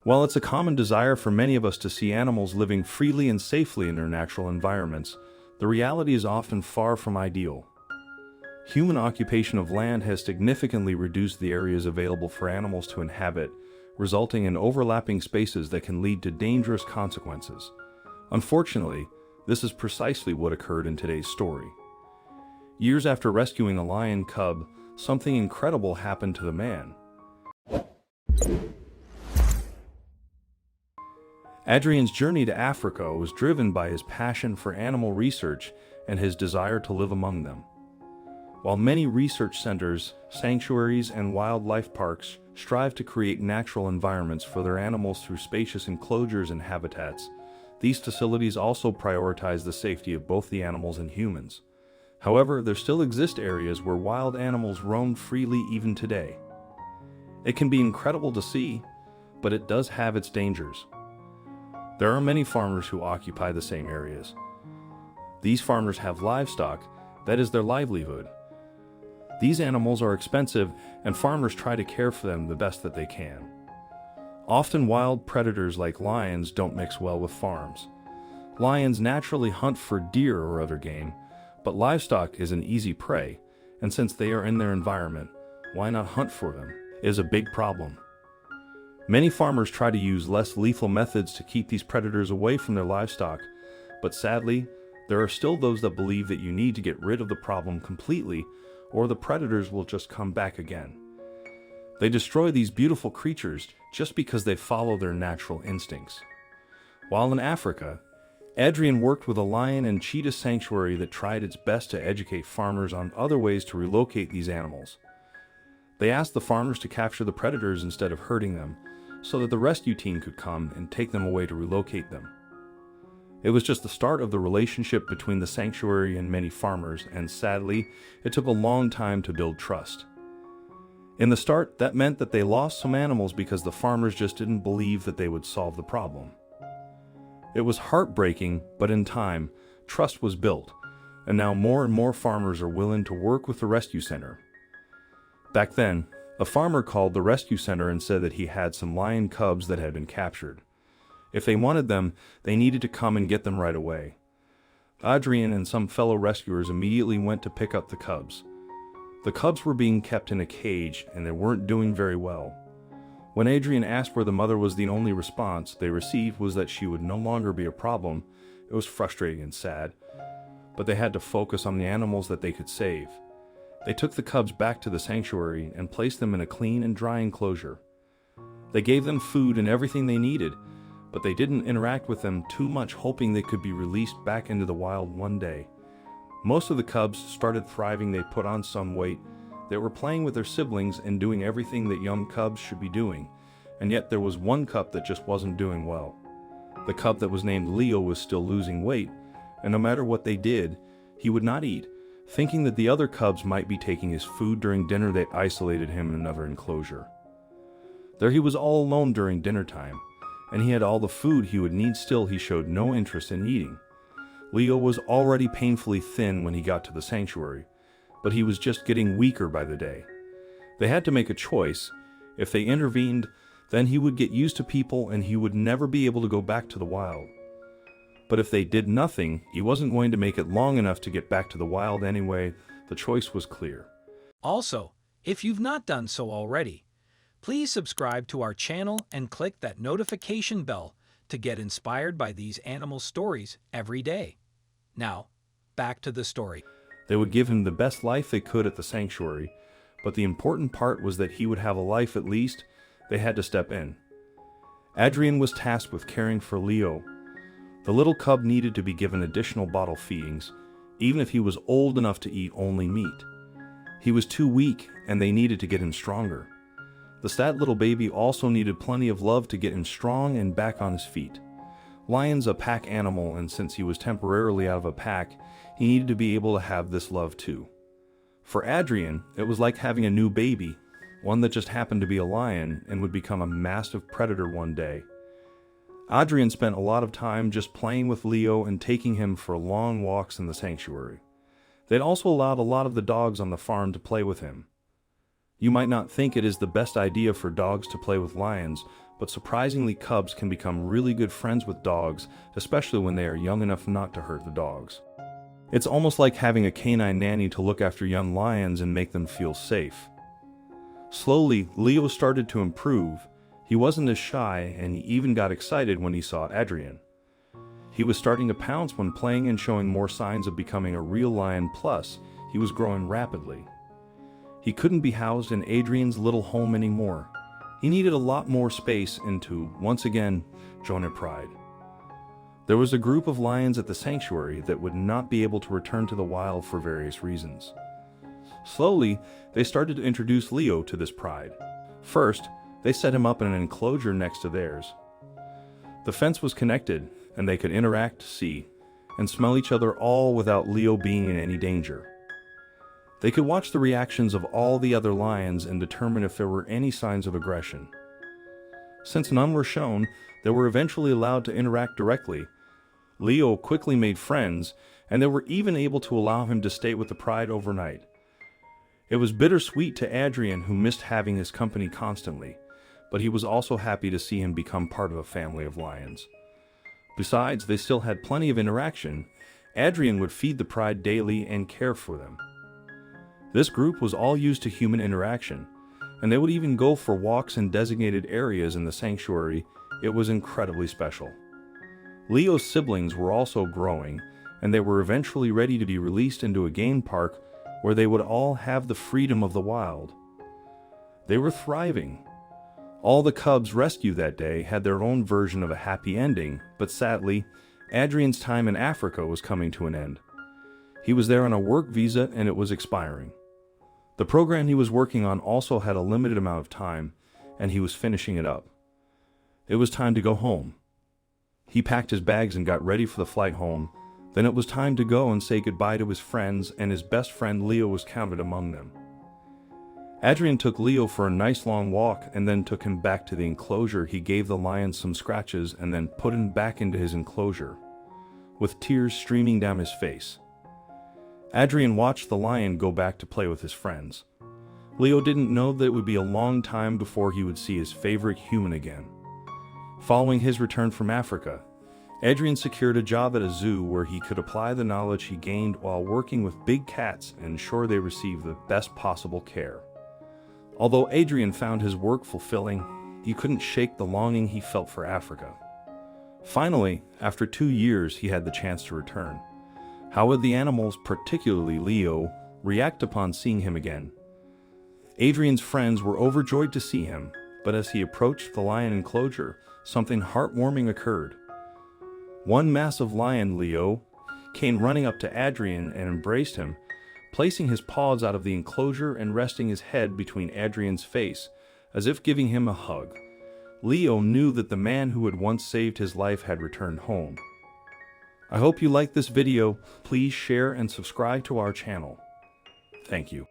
While it's a common desire for many of us to see animals living freely and safely in their natural environments, the reality is often far from ideal. Human occupation of land has significantly reduced the areas available for animals to inhabit, resulting in overlapping spaces that can lead to dangerous consequences. Unfortunately, this is precisely what occurred in today's story. Years after rescuing a lion cub, something incredible happened to the man. Adrian's journey to Africa was driven by his passion for animal research and his desire to live among them. While many research centers, sanctuaries, and wildlife parks strive to create natural environments for their animals through spacious enclosures and habitats, these facilities also prioritize the safety of both the animals and humans. However, there still exist areas where wild animals roam freely even today. It can be incredible to see, but it does have its dangers. There are many farmers who occupy the same areas. These farmers have livestock, that is their livelihood. These animals are expensive, and farmers try to care for them the best that they can. Often wild predators like lions don't mix well with farms. Lions naturally hunt for deer or other game, but livestock is an easy prey, and since they are in their environment, why not hunt for them, is a big problem. Many farmers try to use less lethal methods to keep these predators away from their livestock, but sadly, there are still those that believe that you need to get rid of the problem completely, or the predators will just come back again. They destroy these beautiful creatures just because they follow their natural instincts. While in Africa, Adrian worked with a lion and cheetah sanctuary that tried its best to educate farmers on other ways to relocate these animals. They asked the farmers to capture the predators instead of hurting them, so that the rescue team could come and take them away to relocate them. It was just the start of the relationship between the sanctuary and many farmers, and sadly, it took a long time to build trust. In the start, that meant that they lost some animals because the farmers just didn't believe that they would solve the problem. It was heartbreaking, but in time, trust was built, and now more and more farmers are willing to work with the rescue center. Back then, a farmer called the rescue center and said that he had some lion cubs that had been captured. If they wanted them, they needed to come and get them right away. Adrian and some fellow rescuers immediately went to pick up the cubs. The cubs were being kept in a cage and they weren't doing very well. When Adrian asked where the mother was, the only response they received was that she would no longer be a problem. It was frustrating and sad, but they had to focus on the animals that they could save. They took the cubs back to the sanctuary and placed them in a clean and dry enclosure. They gave them food and everything they needed, but they didn't interact with them too much, hoping they could be released back into the wild one day. Most of the cubs started thriving. They put on some weight. They were playing with their siblings and doing everything that young cubs should be doing, and yet there was one cub that just wasn't doing well. The cub that was named Leo was still losing weight, and no matter what they did, he would not eat. Thinking that the other cubs might be taking his food during dinner, they isolated him in another enclosure. There he was all alone during dinner time, and he had all the food he would need. Still, he showed no interest in eating. Leo was already painfully thin when he got to the sanctuary, but he was just getting weaker by the day. They had to make a choice. If they intervened, then he would get used to people and he would never be able to go back to the wild. But if they did nothing, he wasn't going to make it long enough to get back to the wild anyway. The choice was clear. Also, if you've not done so already, please subscribe to our channel and click that notification bell to get inspired by these animal stories every day. Now, back to the story. They would give him the best life they could at the sanctuary, but the important part was that he would have a life at least. They had to step in. Adrian was tasked with caring for Leo. The little cub needed to be given additional bottle feedings, even if he was old enough to eat only meat. He was too weak, and they needed to get him stronger. The sad little baby also needed plenty of love to get him strong and back on his feet. Lion's a pack animal, and since he was temporarily out of a pack, he needed to be able to have this love too. For Adrian, it was like having a new baby, one that just happened to be a lion and would become a massive predator one day. Adrian spent a lot of time just playing with Leo and taking him for long walks in the sanctuary. They'd also allowed a lot of the dogs on the farm to play with him. You might not think it is the best idea for dogs to play with lions, but surprisingly cubs can become really good friends with dogs, especially when they are young enough not to hurt the dogs. It's almost like having a canine nanny to look after young lions and make them feel safe. Slowly, Leo started to improve. He wasn't as shy, and he even got excited when he saw Adrian. He was starting to pounce when playing and showing more signs of becoming a real lion, plus, he was growing rapidly. He couldn't be housed in Adrian's little home anymore. He needed a lot more space and to, once again, join a pride. There was a group of lions at the sanctuary that would not be able to return to the wild for various reasons. Slowly, they started to introduce Leo to this pride. First, they set him up in an enclosure next to theirs. The fence was connected, and they could interact, see, and smell each other all without Leo being in any danger. They could watch the reactions of all the other lions and determine if there were any signs of aggression. Since none were shown, they were eventually allowed to interact directly. Leo quickly made friends, and they were even able to allow him to stay with the pride overnight. It was bittersweet to Adrian, who missed having his company constantly, but he was also happy to see him become part of a family of lions. Besides, they still had plenty of interaction. Adrian would feed the pride daily and care for them. This group was all used to human interaction, and they would even go for walks in designated areas in the sanctuary. It was incredibly special. Leo's siblings were also growing, and they were eventually ready to be released into a game park where they would all have the freedom of the wild. They were thriving. All the cubs rescued that day had their own version of a happy ending, but sadly, Adrian's time in Africa was coming to an end. He was there on a work visa and it was expiring. The program he was working on also had a limited amount of time, and he was finishing it up. It was time to go home. He packed his bags and got ready for the flight home. Then it was time to go and say goodbye to his friends, and his best friend Leo was counted among them. Adrian took Leo for a nice long walk and then took him back to the enclosure. He gave the lion some scratches and then put him back into his enclosure, with tears streaming down his face. Adrian watched the lion go back to play with his friends. Leo didn't know that it would be a long time before he would see his favorite human again. Following his return from Africa, Adrian secured a job at a zoo where he could apply the knowledge he gained while working with big cats and ensure they received the best possible care. Although Adrian found his work fulfilling, he couldn't shake the longing he felt for Africa. Finally, after 2 years, he had the chance to return. How would the animals, particularly Leo, react upon seeing him again? Adrian's friends were overjoyed to see him, but as he approached the lion enclosure, something heartwarming occurred. One massive lion, Leo, came running up to Adrian and embraced him, placing his paws out of the enclosure and resting his head between Adrian's face, as if giving him a hug. Leo knew that the man who had once saved his life had returned home. I hope you liked this video. Please share and subscribe to our channel. Thank you.